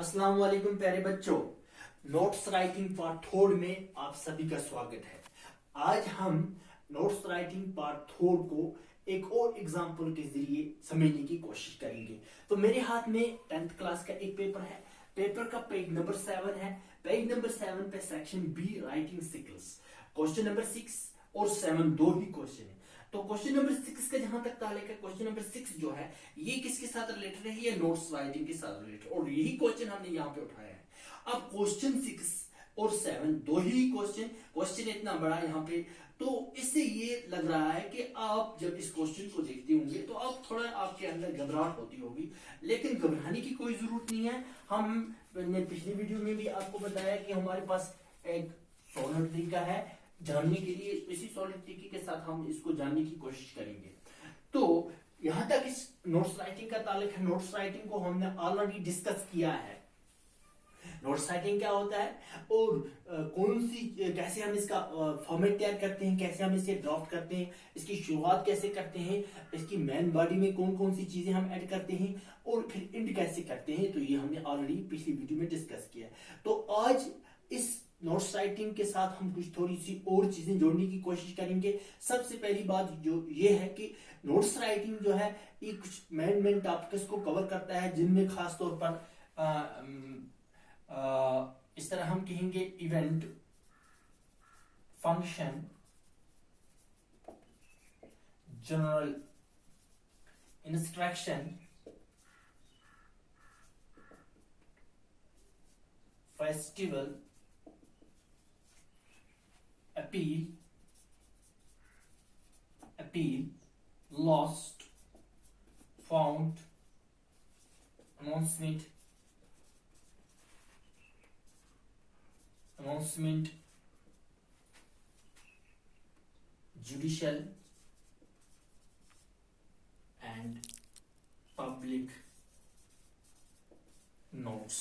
अस्सलाम वालेकुम प्यारे बच्चों, नोट्स राइटिंग पार्ट 4 में आप सभी का स्वागत है। आज हम नोट्स राइटिंग पार्ट 4 को एक और एग्जाम्पल के जरिए समझने की कोशिश करेंगे। तो मेरे हाथ में 10th क्लास का एक पेपर है। पेपर का पेज नंबर 7 है। पेज नंबर 7 पे section be writing skills, question number 6 और 7 दो ही क्वेश्चन है। तो क्वेश्चन नंबर 6 का जहां तक ताल्लुक है, क्वेश्चन नंबर 6 जो है ये किसके साथ रिलेटेड है? ये नोट्स राइटिंग के साथ रिलेटेड, और यही क्वेश्चन हमने यहाँ पे उठाया है। अब क्वेश्चन 6 और 7 दो ही क्वेश्चन इतना बड़ा यहाँ पे, तो इससे ये लग रहा है कि आप जब इस क्वेश्चन को देखते होंगे तो आप थोड़ा आपके अंदर घबराहट होती होगी, लेकिन घबराने की कोई जरूरत नहीं है। हमने पिछली वीडियो में भी आपको बताया कि हमारे पास एक सोलर तरीका है जानने के लिए। इसी सॉलिड तरीके के साथ हम इसको जानने की कोशिश करेंगे। तो यहां तक इस नोट्स राइटिंग का ताल्लुक है। नोट्स राइटिंग को हमने ऑलरेडी डिस्कस किया है। नोट्स राइटिंग क्या होता है और कौन सी कैसे हम इसका फॉर्मेट तैयार करते हैं, कैसे हम इसे ड्राफ्ट करते हैं, इसकी शुरुआत कैसे करते हैं, इसकी मेन बॉडी में कौन कौन सी चीजें हम ऐड करते हैं और फिर एंड कैसे करते हैं। तो ये हमने ऑलरेडी पिछली वीडियो में डिस्कस किया है। तो आज इस नोट्स राइटिंग के साथ हम कुछ थोड़ी सी और चीजें जोड़ने की कोशिश करेंगे। सबसे पहली बात जो ये है कि नोट्स राइटिंग जो है ये कुछ मेन टॉपिक्स को कवर करता है, जिनमें खास तौर पर इस तरह हम कहेंगे event, function, general instruction, festival, appeal, lost, found, announcement, judicial and public notes।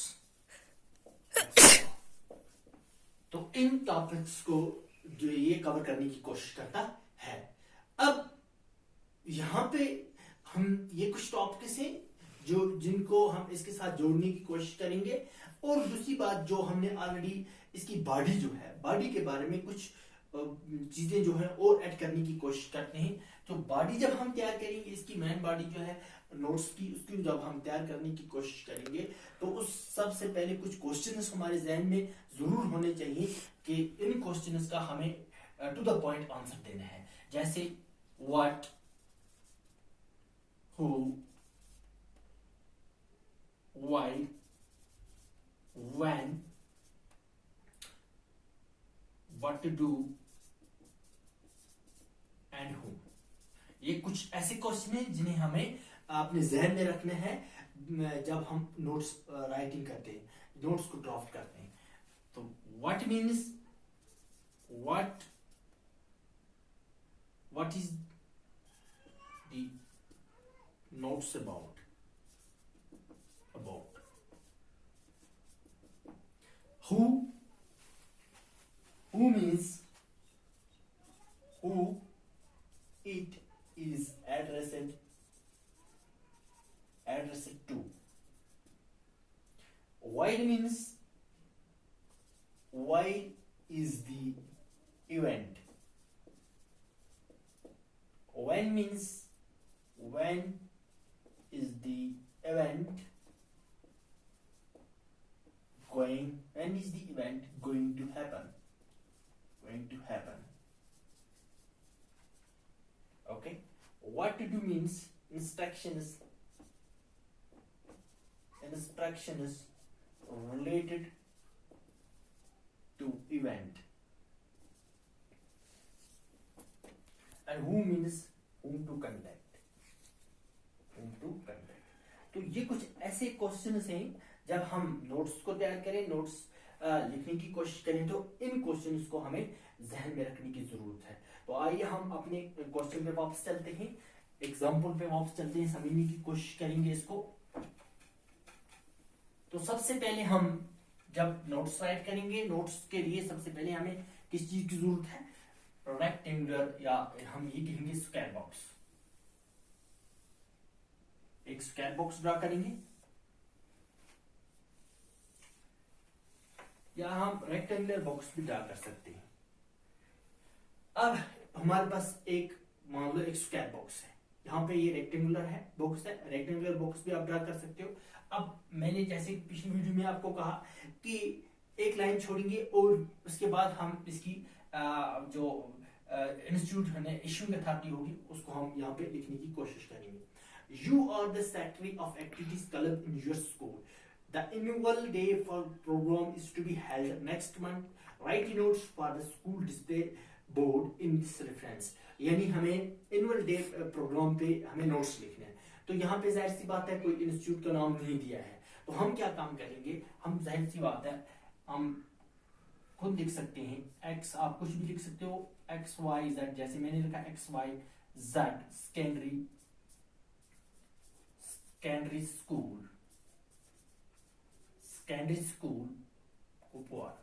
तो इन टॉपिक्स को जो ये कवर करने की कोशिश करता है। अब यहां पे हम ये कुछ टॉपिक्स हैं जो जिनको हम इसके साथ जोड़ने की कोशिश करेंगे। और दूसरी बात जो हमने ऑलरेडी इसकी बॉडी जो है, बॉडी के बारे में कुछ चीजें जो है और ऐड करने की कोशिश करते हैं। तो बॉडी जब हम तैयार करेंगे, इसकी मेन बॉडी जो है नोट्स की, उसकी जब हम तैयार करने की कोशिश करेंगे तो उस सबसे पहले कुछ क्वेश्चंस हमारे जहन में जरूर होने चाहिए कि इन क्वेश्चंस का हमें टू द पॉइंट आंसर देना है। जैसे what, who, why, when, what to do and who. ये कुछ ऐसे क्वेश्चन हैं जिन्हें हमें अपने जहन में रखना है जब हम नोट्स राइटिंग करते हैं, नोट्स को ड्राफ्ट करते हैं। तो what means what is the notes about who means who it is addressed to। why means why is the event। when means when is the event going to happen। Okay। what to do means instruction is related to event। and who means whom to contact। तो ये कुछ ऐसे questions हैं जब हम notes को तैयार करें, नोट्स लिखने की कोशिश करें, तो इन क्वेश्चंस को हमें जहन में रखने की जरूरत है। तो आइए हम अपने क्वेश्चन पे वापस चलते हैं, एग्जाम्पल पे वापस चलते हैं, समझने की कोशिश करेंगे इसको। तो सबसे पहले हम जब नोट्स राइट करेंगे, नोट्स के लिए सबसे पहले हमें किस चीज की जरूरत है? रेक्टेंगुलर, या हम ये कहेंगे स्क्वायर बॉक्स। एक स्क्वायर बॉक्स ड्रा करेंगे। या हम रेक्टेंगुलर बॉक्स भी ड्रा कर सकते हैं। अब हमारे पास एक मान लो एक स्क्वायर बॉक्स है, यहाँ पे ये रेक्टेंगुलर है बॉक्स है, रेक्टेंगुलर बॉक्स भी आप ड्रा कर सकते हो। अब मैंने जैसे पिछली वीडियो में आपको कहा कि एक लाइन छोड़ेंगे और उसके बाद हम इसकी जो इंस्टीट्यूट है इश्यूइंग अथॉरिटी होगी उसको हम यहाँ पे लिखने की कोशिश करेंगे। You are the secretary of activities club in your school. The annual day for program is to be held next month. Write notes for the school display board in this reference. यानी हमें annual day programme पे हमें notes लिखने हैं। तो यहाँ पे जाहिर सी बात है कोई इंस्टीट्यूट का नाम नहीं दिया है, तो हम क्या काम करेंगे, हम जाहिर सी बात है हम खुद लिख सकते हैं एक्स, आप कुछ भी लिख सकते हो एक्स वाई जेड, जैसे मैंने लिखा X Y Z secondary school Kupwara.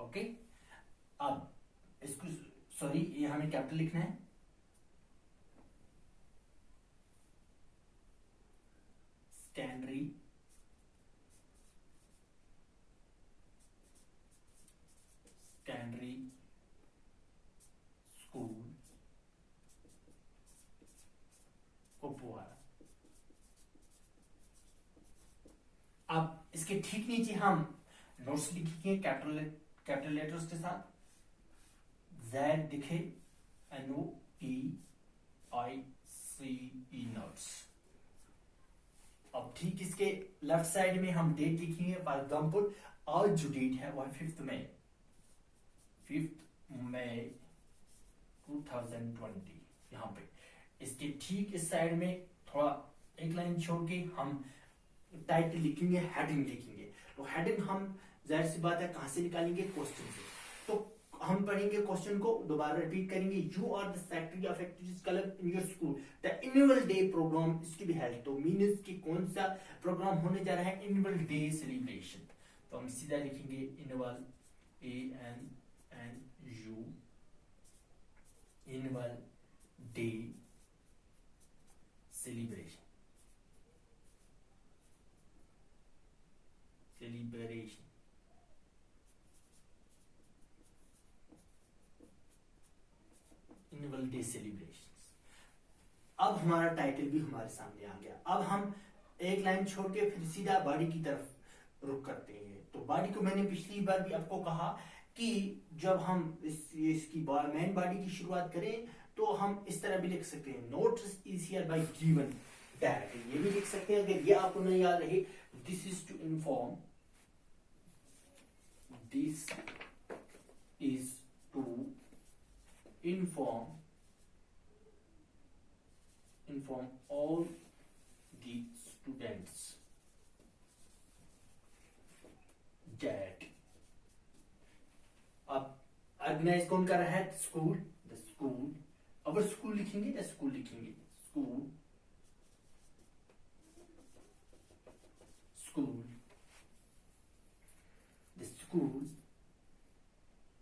Okay, अब इसको सॉरी ये हमें कैपिटल लिखना है, सेकेंडरी स्कूल कुपवाड़ा। अब इसके ठीक नीचे हम नोट्स लिखेंगे कैपिटल लेटर्स के साथ, Z दिखे NOTICE नोट्स। अब ठीक इसके लेफ्ट साइड में हम डेट लिखेंगे, फॉर एग्जाम्पल आज जो डेट है वह 5 मई 2020। यहाँ पे इसके ठीक इस साइड में थोड़ा एक लाइन छोड़ के हम टाइटल लिखेंगे, हेडिंग लिखेंगे। तो हेडिंग हम जाहिर सी बात है कहां से निकालेंगे, क्वेश्चन से। तो हम पढ़ेंगे क्वेश्चन को, दोबारा रिपीट करेंगे। You are the secretary of activities club in your school, the annual day programme is to be held. तो मीन्स कि कौन सा प्रोग्राम होने जा रहा है, एनुअल डे सेलिब्रेशन। तो हम सीधा लिखेंगे annual ANNU annual day celebration annual day celebration. अब हमारा टाइटल भी हमारे सामने आ गया। अब हम एक लाइन छोड़ के फिर सीधा बॉडी की तरफ रुक करते हैं। तो बॉडी को मैंने पिछली बार भी आपको कहा कि जब हम इसकी मेन बॉडी की शुरुआत करें तो हम इस तरह भी लिख सकते हैं, notes is here bye given directly. ये भी लिख सकते हैं अगर ये आपको नहीं याद रहे, this is to inform, this is to inform all the students that। अब ऑर्गेनाइज कौन कर रहा है, स्कूल, द स्कूल। अगर स्कूल लिखेंगे या स्कूल लिखेंगे, school the school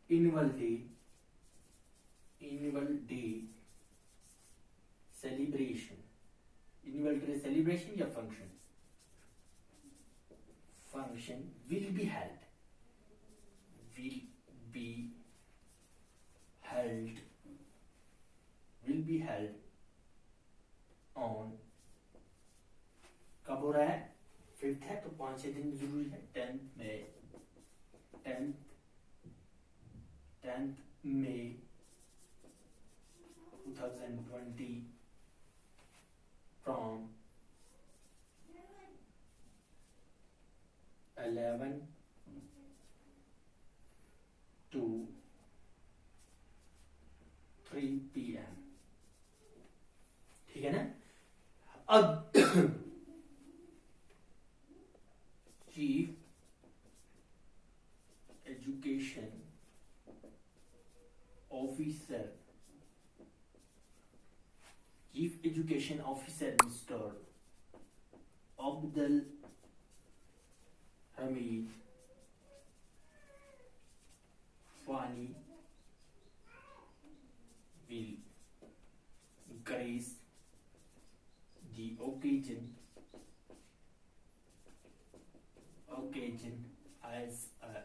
annual day celebration, annual day celebration या function will be held on, कब हो रहा है, 5th है तो 5-6 दिन जरूरी है, 10th May 2020 from 11 to 3 PM। ठीक है ना। अब chief education officer mister Abdul Hamid वानी will grace the occasion Mountain as a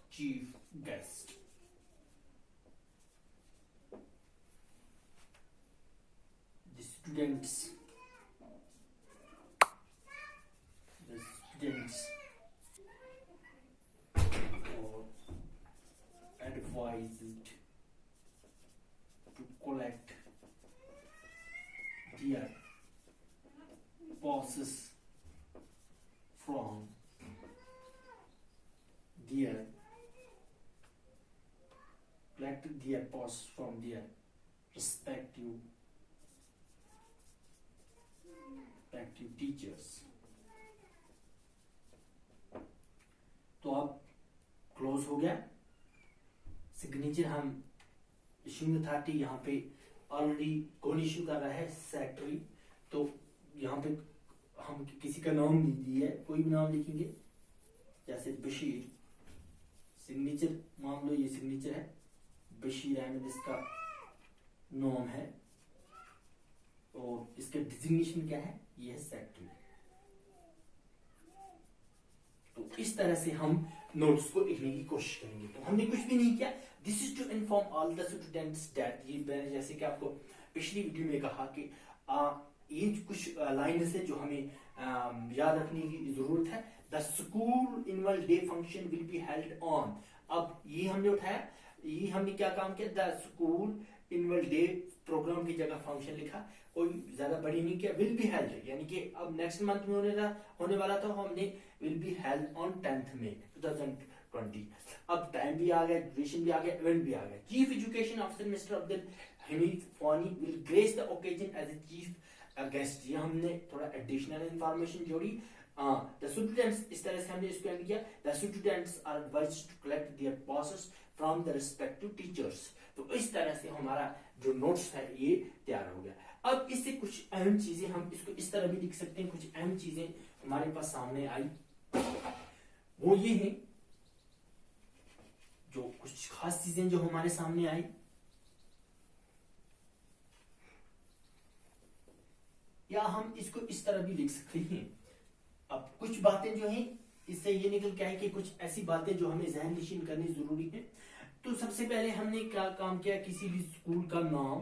chief guest. The students are advised to collect their passes from their respective teachers. तो अब क्लोज हो गया signature. हम इश्यू में 30 यहाँ पे ऑलरेडी कौन इश्यू कर रहा है, सेक्रेटरी। तो यहाँ पे हम किसी का नाम नहीं दिया है, कोई भी नाम लिखेंगे जैसे बशीर। सिग्नेचर मान लो ये सिग्नेचर है बशीर अहमद, इसका नाम है और इसका डिजिग्नेशन क्या है, ये है सेक्रेटरी। तो इस तरह से हम नोट्स को लिखने की कोशिश करेंगे। तो हमने कुछ भी नहीं किया। This is to inform all the students that, ये मैंने जैसे कि आपको पिछली वीडियो में कहा कि ये कुछ लाइन है जो हमें याद रखने की जरूरत है। The school annual day function will be held on. अब ये हमने उठाया, ये हमने क्या काम किया, the school annual day programme की जगह फंक्शन लिखा, कोई ज्यादा बड़ी नहीं किया। विल बी हेल्ड यानी कि अब नेक्स्ट मंथ में होने वाला था, हमने will be held on 10th May 2020। अब टाइम भी आ गया, ड्यूरेशन भी आ गया, इवेंट भी आ गया। Chief education officer mister Abdul Hamid Fani will grace the occasion as a chief guest. ये हमने थोड़ा एडिशनल इंफॉर्मेशन जोड़ी। द स्टूडेंट्स, इस तरह से हमने इसको एंड किया। The students are advised to collect their passes from the respective teachers. तो इस तरह से हमारा जो नोट्स है ये तैयार हो गया। अब इससे कुछ अहम चीजें, हम इसको इस तरह भी लिख सकते हैं, कुछ अहम चीजें हमारे पास सामने आई, वो ये है, जो कुछ खास चीजें जो हमारे सामने आई। या हम इसको इस तरह भी लिख सकते हैं। अब कुछ बातें जो हैं इससे ये निकल के है कि कुछ ऐसी बातें जो हमें जहन नशीन करनी जरूरी है। तो सबसे पहले हमने क्या काम किया, किसी भी स्कूल का नाम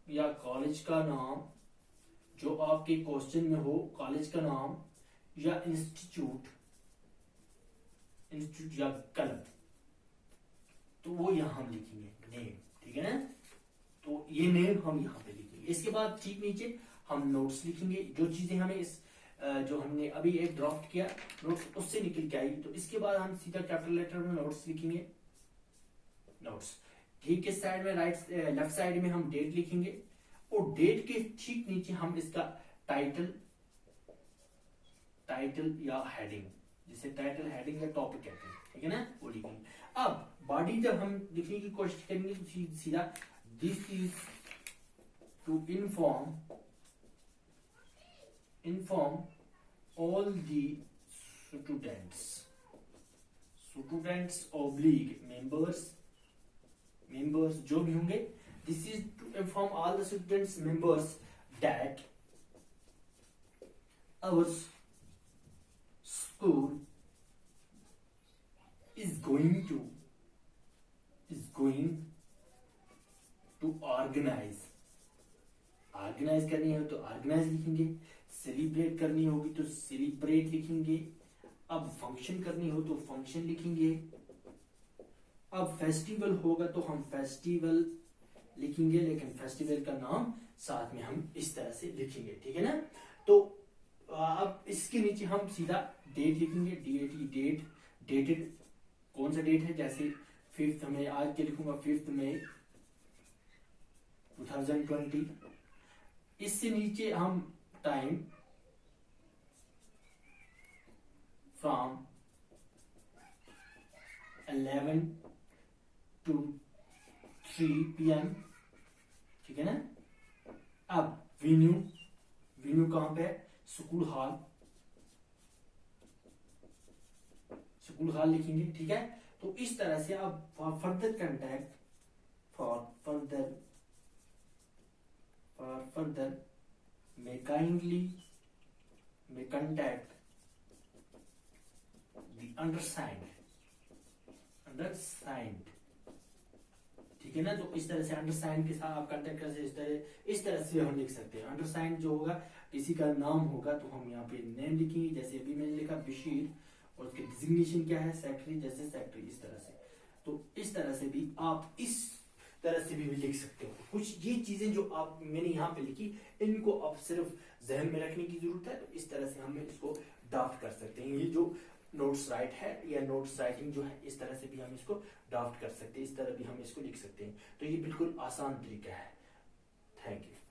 या कॉलेज का नाम जो आपके क्वेश्चन में हो, कॉलेज का नाम या इंस्टीट्यूट या क्लब, तो वो यहां हम लिखेंगे नेम, ठीक है ना। तो ये नेम हम यहाँ पे लिखेंगे। इसके बाद ठीक नीचे हम नोट्स लिखेंगे, जो चीजें हमें इस जो हमने अभी एक ड्राफ्ट किया नोट्स उससे निकल के आई। तो इसके बाद हम सीधा कैपिटल लेटर में नोट्स लिखेंगे, नोट्स। ठीक इस साइड में लेफ्ट साइड में हम डेट लिखेंगे और डेट के ठीक नीचे हम इसका टाइटल या हेडिंग, जिसे टाइटल हेडिंग या टॉपिक कहते हैं, ठीक है ना, वो लिखेंगे। अब बॉडी जब हम लिखने की कोशिश करेंगे तो सीधा this is to inform all the students oblique members जो भी होंगे, this is to inform all the students members that our school is going to organize करनी है तो ऑर्गेनाइज लिखेंगे, सेलिब्रेट करनी होगी तो सेलिब्रेट लिखेंगे, अब फंक्शन करनी हो तो फंक्शन लिखेंगे, अब फेस्टिवल होगा तो हम फेस्टिवल लिखेंगे, लेकिन फेस्टिवल का नाम साथ में हम इस तरह से लिखेंगे, ठीक है ना। तो अब इसके नीचे हम सीधा डेट लिखेंगे, डेटेड कौन सा डेट है, जैसे 5th मई, आज के लिखूंगा 5th मई 2020। इससे नीचे हम टाइम फ्रॉम 11 to 3 PM, ठीक है ना। अब वेन्यू कहां पे है, स्कूल हॉल लिखेंगे, ठीक है। तो इस तरह से अब further contact for further may may contact the undersigned, ठीक है ना। तो इस तरह से अंडरसाइंड के साथ आप कांटेक्ट कर सकते, इस तरह से हम लिख सकते हैं। अंडरसाइंड जो होगा किसी का नाम होगा तो हम यहाँ पे नेम लिखेंगे, जैसे अभी मैंने लिखा बशीर, और उसके डिजिग्नेशन क्या है, सेक्रेटरी, जैसे सेक्रेटरी, इस तरह से। तो इस तरह से भी आप इस तरह से भी लिख सकते हो। कुछ ये चीजें जो आप मैंने यहाँ पे लिखी, इनको आप सिर्फ जहन में रखने की जरूरत है। तो इस तरह से हम इसको ड्राफ्ट कर सकते हैं। ये जो नोट्स राइट है या नोट्स राइटिंग जो है, इस तरह से भी हम इसको ड्राफ्ट कर सकते हैं, इस तरह भी हम इसको लिख सकते हैं। तो ये बिल्कुल आसान तरीका है। Thank you.